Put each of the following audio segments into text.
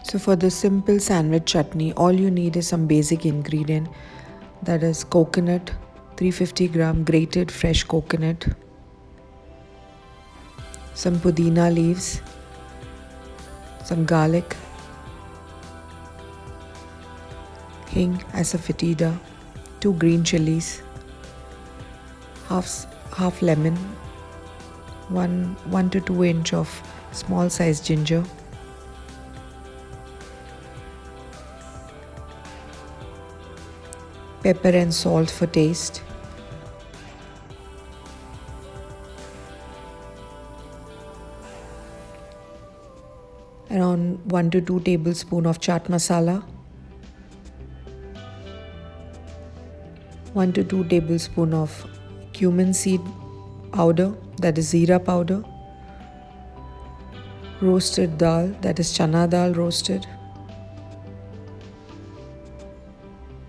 So for the simple sandwich chutney, all you need is some basic ingredient, that is coconut, 350 gram grated fresh coconut, some pudina leaves, some garlic, hing asafoetida, 2 green chilies, half lemon, 1 to 2 inch of small size ginger, pepper and salt for taste, around 1 to 2 tablespoons of chaat masala, 1 to 2 tablespoons of cumin seed powder, that is zeera powder, roasted dal, that is chana dal roasted,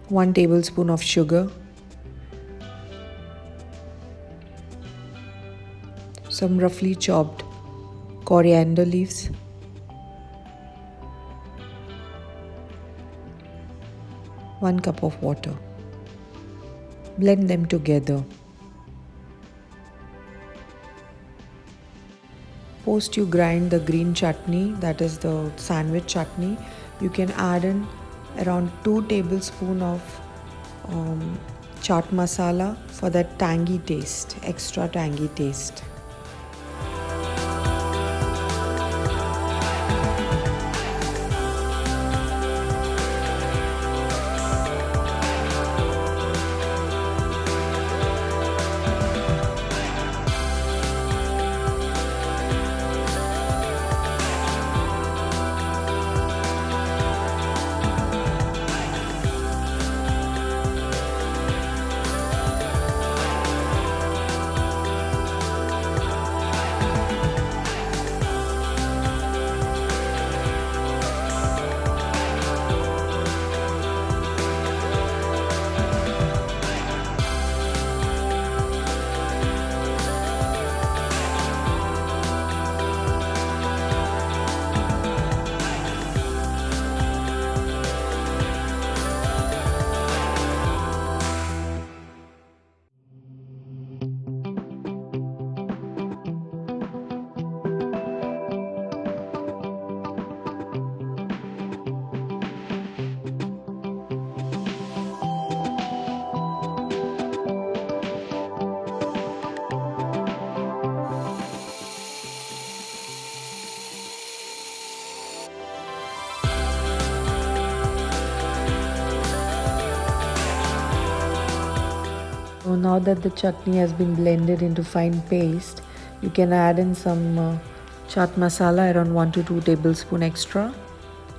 1 tablespoon of sugar, some roughly chopped coriander leaves, one cup of water. Blend them together. Post you grind the green chutney, that is the sandwich chutney, you can add in around 2 tablespoons of chaat masala for that tangy taste, extra tangy taste. So now that the chutney has been blended into fine paste, you can add in some chaat masala, around 1 to 2 tablespoons extra,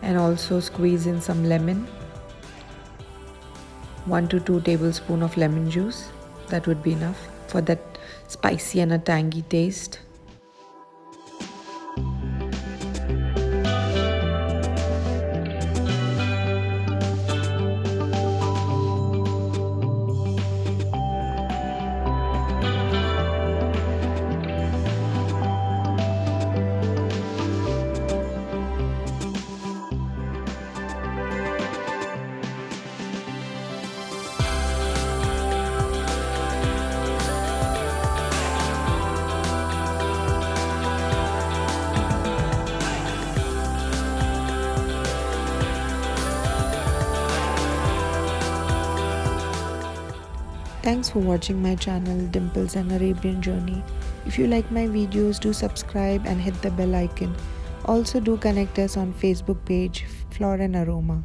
and also squeeze in some lemon, 1 to 2 tablespoons of lemon juice. That would be enough for that spicy and a tangy taste. Thanks for watching my channel Dimples and Arabian Journey. If you like my videos, do subscribe and hit the bell icon. Also do connect us on Facebook page Flora and Aroma.